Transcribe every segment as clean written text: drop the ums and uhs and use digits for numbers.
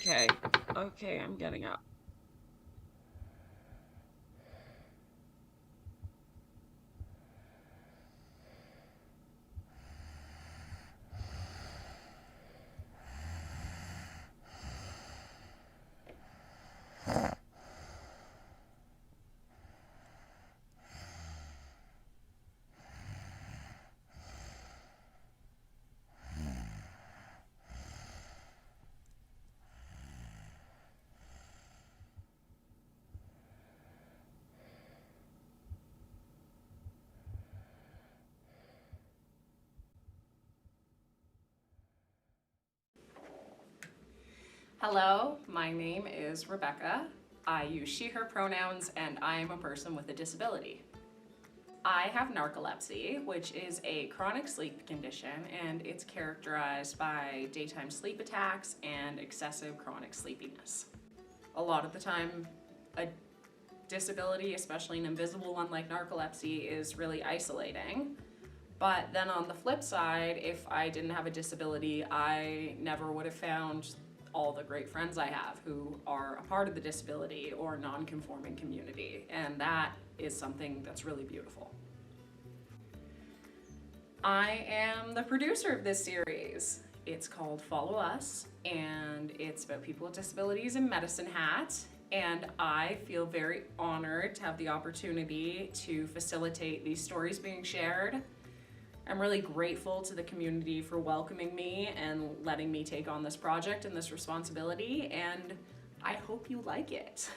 Okay. Okay, I'm getting up. Hello, my name is Rebecca. I use she, her pronouns, and I am a person with a disability. I have narcolepsy, which is a chronic sleep condition, and it's characterized by daytime sleep attacks and excessive chronic sleepiness. A lot of the time, a disability, especially an invisible one like narcolepsy, is really isolating. But then on the flip side, if I didn't have a disability, I never would have found all the great friends I have who are a part of the disability or non-conforming community, and that is something that's really beautiful. I am the producer of this series. It's called Follow Us, and it's about people with disabilities in medicine hat, and I feel very honored to have the opportunity to facilitate these stories being shared. I'm really grateful to the community for welcoming me and letting me take on this project and this responsibility, and I hope you like it.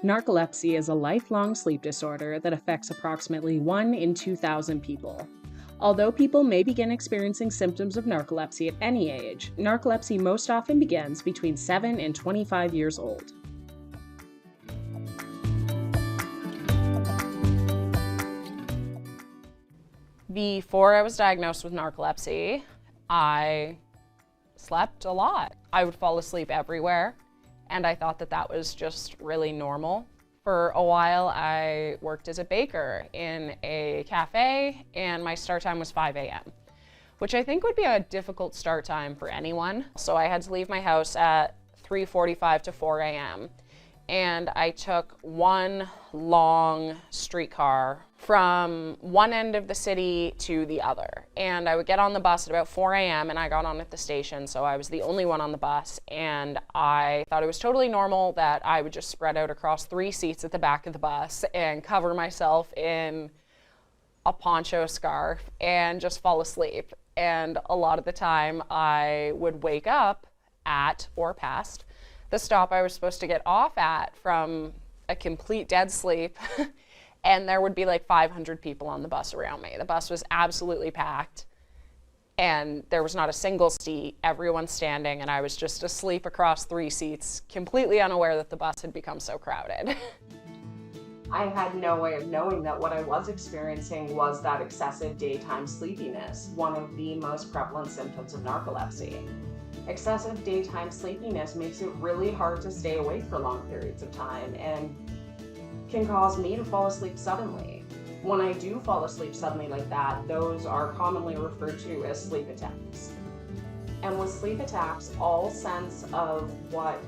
Narcolepsy is a lifelong sleep disorder that affects approximately 1 in 2,000 people. Although people may begin experiencing symptoms of narcolepsy at any age, narcolepsy most often begins between 7 and 25 years old. Before I was diagnosed with narcolepsy, I slept a lot. I would fall asleep everywhere, and I thought that that was just really normal. For a while, I worked as a baker in a cafe, and my start time was 5 a.m., which I think would be a difficult start time for anyone. So I had to leave my house at 3:45 to 4 a.m., and I took one long streetcar from one end of the city to the other. And I would get on the bus at about 4 a.m. and I got on at the station, so I was the only one on the bus. And I thought it was totally normal that I would just spread out across 3 seats at the back of the bus and cover myself in a poncho scarf and just fall asleep. And a lot of the time I would wake up at or past the stop I was supposed to get off at from a complete dead sleep. And there would be like 500 people on the bus around me. The bus was absolutely packed, and there was not a single seat, everyone standing, and I was just asleep across 3 seats, completely unaware that the bus had become so crowded. I had no way of knowing that what I was experiencing was that excessive daytime sleepiness, one of the most prevalent symptoms of narcolepsy. Excessive daytime sleepiness makes it really hard to stay awake for long periods of time and can cause me to fall asleep suddenly. When I do fall asleep suddenly like that, those are commonly referred to as sleep attacks. And with sleep attacks, all sense of what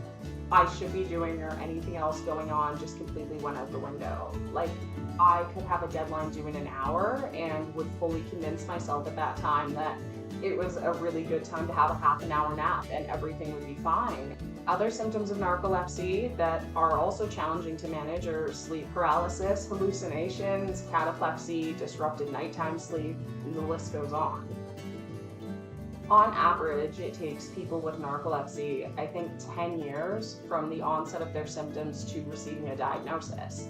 I should be doing or anything else going on just completely went out the window. Like, I could have a deadline due in an hour and would fully convince myself at that time that it was a really good time to have a half an hour nap and everything would be fine. Other symptoms of narcolepsy that are also challenging to manage are sleep paralysis, hallucinations, cataplexy, disrupted nighttime sleep, and the list goes on. On average, it takes people with narcolepsy, I think, 10 years from the onset of their symptoms to receiving a diagnosis.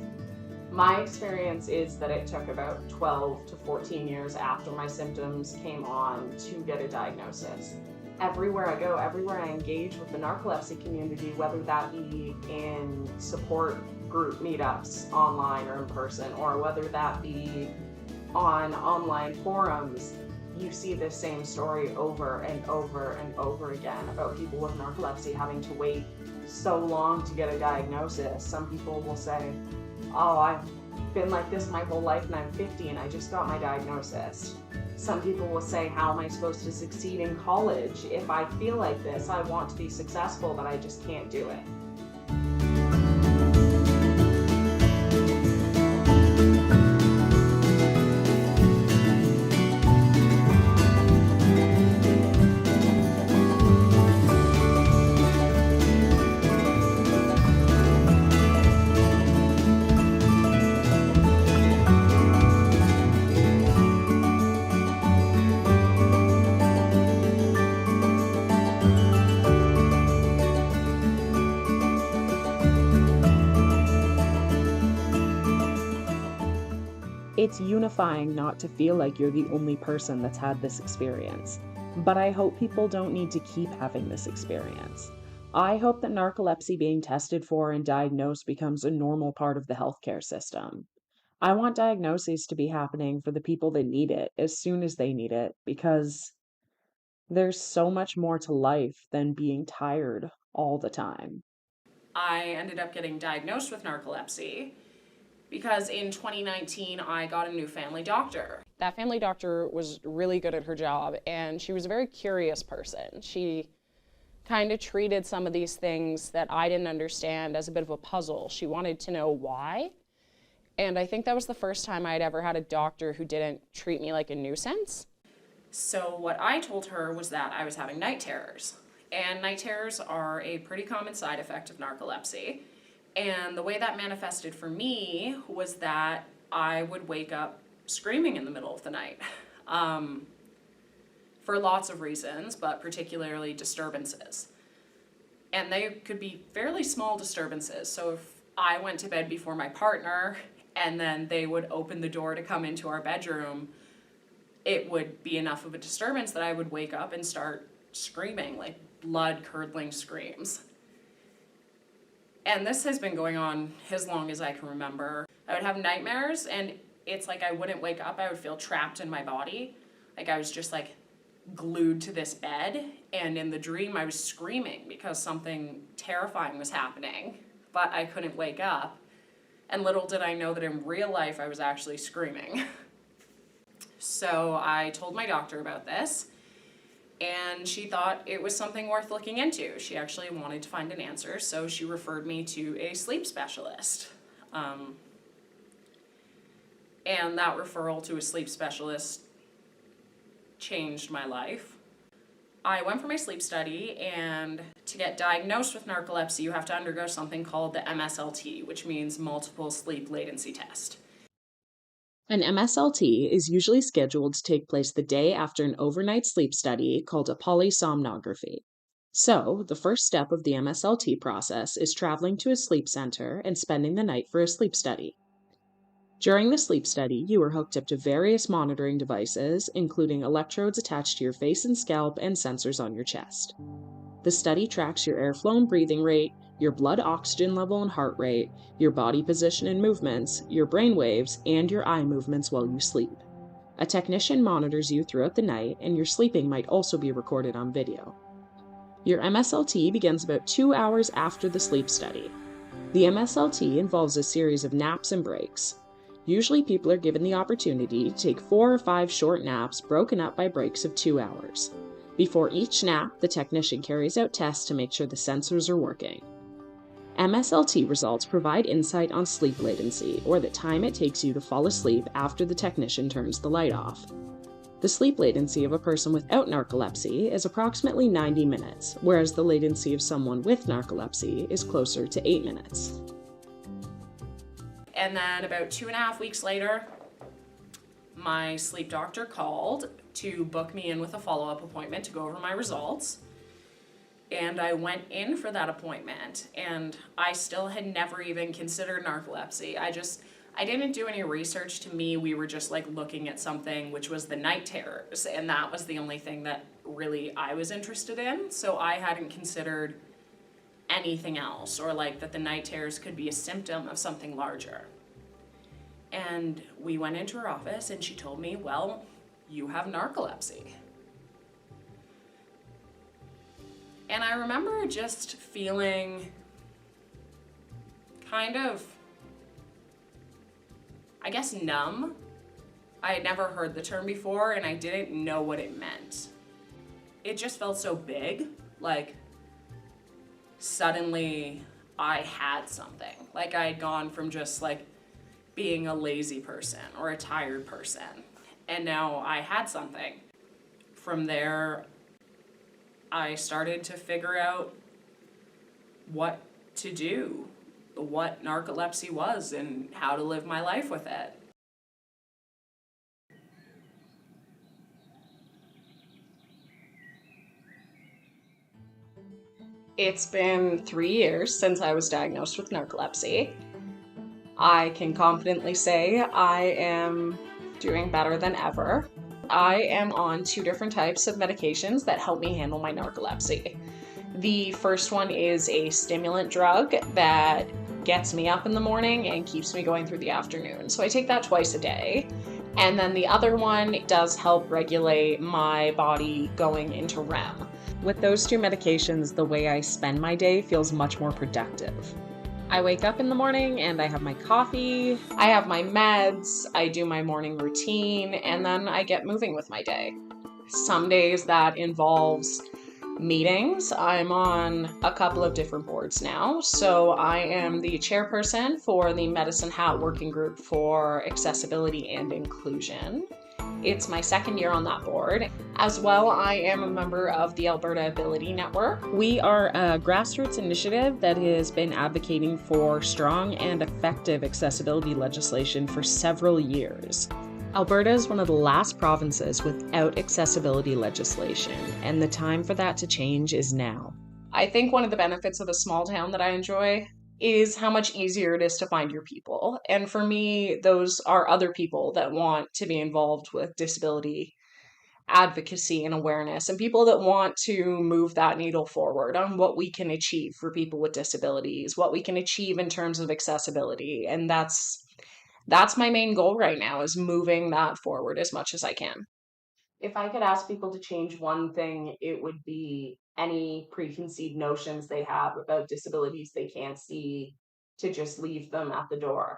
My experience is that it took about 12 to 14 years after my symptoms came on to get a diagnosis. Everywhere I go, everywhere I engage with the narcolepsy community, whether that be in support group meetups online or in person, or whether that be on online forums, you see this same story over and over and over again about people with narcolepsy having to wait so long to get a diagnosis. Some people will say, oh, been like this my whole life and I'm 50 and I just got my diagnosis. Some people will say, how am I supposed to succeed in college if I feel like this? I want to be successful, but I just can't do it. It's unifying not to feel like you're the only person that's had this experience, but I hope people don't need to keep having this experience. I hope that narcolepsy being tested for and diagnosed becomes a normal part of the healthcare system. I want diagnoses to be happening for the people that need it as soon as they need it, because there's so much more to life than being tired all the time. I ended up getting diagnosed with narcolepsy because in 2019 I got a new family doctor. That family doctor was really good at her job, and she was a very curious person. She kind of treated some of these things that I didn't understand as a bit of a puzzle. She wanted to know why. And I think that was the first time I'd ever had a doctor who didn't treat me like a nuisance. So what I told her was that I was having night terrors. And night terrors are a pretty common side effect of narcolepsy. And the way that manifested for me was that I would wake up screaming in the middle of the night. For lots of reasons, but particularly disturbances. And they could be fairly small disturbances. So if I went to bed before my partner and then they would open the door to come into our bedroom, it would be enough of a disturbance that I would wake up and start screaming, like blood-curdling screams. And this has been going on as long as I can remember. I would have nightmares, and it's like I wouldn't wake up. I would feel trapped in my body. Like I was just like glued to this bed, and in the dream I was screaming because something terrifying was happening, but I couldn't wake up. And little did I know that in real life I was actually screaming. So I told my doctor about this, and she thought it was something worth looking into. She actually wanted to find an answer, so she referred me to a sleep specialist. And that referral to a sleep specialist changed my life. I went for my sleep study, and to get diagnosed with narcolepsy, you have to undergo something called the MSLT, which means multiple sleep latency test. An MSLT is usually scheduled to take place the day after an overnight sleep study called a polysomnography. So, the first step of the MSLT process is traveling to a sleep center and spending the night for a sleep study. During the sleep study, you are hooked up to various monitoring devices, including electrodes attached to your face and scalp and sensors on your chest. The study tracks your airflow and breathing rate, your blood oxygen level and heart rate, your body position and movements, your brain waves, and your eye movements while you sleep. A technician monitors you throughout the night, and your sleeping might also be recorded on video. Your MSLT begins about 2 hours after the sleep study. The MSLT involves a series of naps and breaks. Usually people are given the opportunity to take 4 or 5 short naps broken up by breaks of 2 hours. Before each nap, the technician carries out tests to make sure the sensors are working. MSLT results provide insight on sleep latency, or the time it takes you to fall asleep after the technician turns the light off. The sleep latency of a person without narcolepsy is approximately 90 minutes, whereas the latency of someone with narcolepsy is closer to 8 minutes. And then about 2.5 weeks later, my sleep doctor called to book me in with a follow-up appointment to go over my results. And I went in for that appointment, and I still had never even considered narcolepsy. I didn't do any research. To me, we were just like looking at something which was the night terrors, and that was the only thing that really I was interested in. So I hadn't considered anything else, or like that the night terrors could be a symptom of something larger. And we went into her office, and she told me, well, you have narcolepsy. And I remember just feeling kind of I guess, numb. I had never heard the term before and I didn't know what it meant. It just felt so big, like suddenly I had something. Like I had gone from just like being a lazy person or a tired person, and now I had something. From there, I started to figure out what to do, what narcolepsy was, and how to live my life with it. It's been 3 years since I was diagnosed with narcolepsy. I can confidently say I am doing better than ever. I am on 2 different types of medications that help me handle my narcolepsy. The first one is a stimulant drug that gets me up in the morning and keeps me going through the afternoon. So I take that twice a day. And then the other one does help regulate my body going into REM. With those 2 medications, the way I spend my day feels much more productive. I wake up in the morning and I have my coffee, I have my meds, I do my morning routine, and then I get moving with my day. Some days that involves meetings. I'm on a couple of different boards now. So I am the chairperson for the Medicine Hat Working Group for Accessibility and Inclusion. It's my 2nd year on that board. As well, I am a member of the Alberta Ability Network. We are a grassroots initiative that has been advocating for strong and effective accessibility legislation for several years. Alberta is one of the last provinces without accessibility legislation, and the time for that to change is now. I think one of the benefits of a small town that I enjoy is how much easier it is to find your people. And for me, those are other people that want to be involved with disability advocacy and awareness, and people that want to move that needle forward on what we can achieve for people with disabilities, what we can achieve in terms of accessibility. And that's my main goal right now, is moving that forward as much as I can. If I could ask people to change one thing, it would be any preconceived notions they have about disabilities they can't see, to just leave them at the door.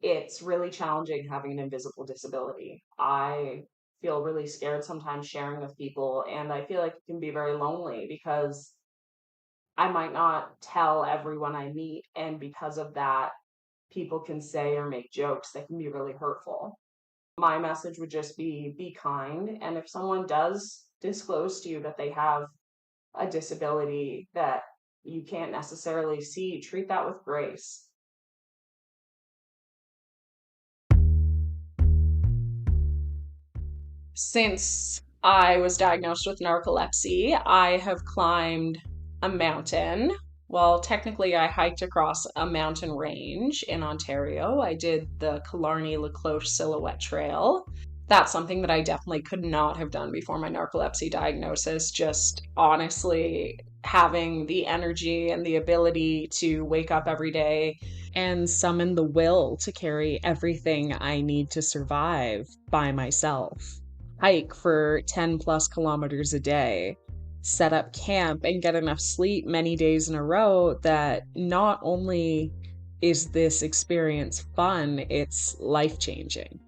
It's really challenging having an invisible disability. I feel really scared sometimes sharing with people, and I feel like it can be very lonely because I might not tell everyone I meet, and because of that, people can say or make jokes that can be really hurtful. My message would just be kind, and if someone does disclose to you that they have a disability that you can't necessarily see, treat that with grace. Since I was diagnosed with narcolepsy, I have climbed a mountain. Well, technically, I hiked across a mountain range in Ontario. I did the Killarney-La Cloche Silhouette Trail. That's something that I definitely could not have done before my narcolepsy diagnosis. Just honestly, having the energy and the ability to wake up every day and summon the will to carry everything I need to survive by myself. Hike for 10 plus kilometers a day, set up camp, and get enough sleep many days in a row that not only is this experience fun, it's life-changing.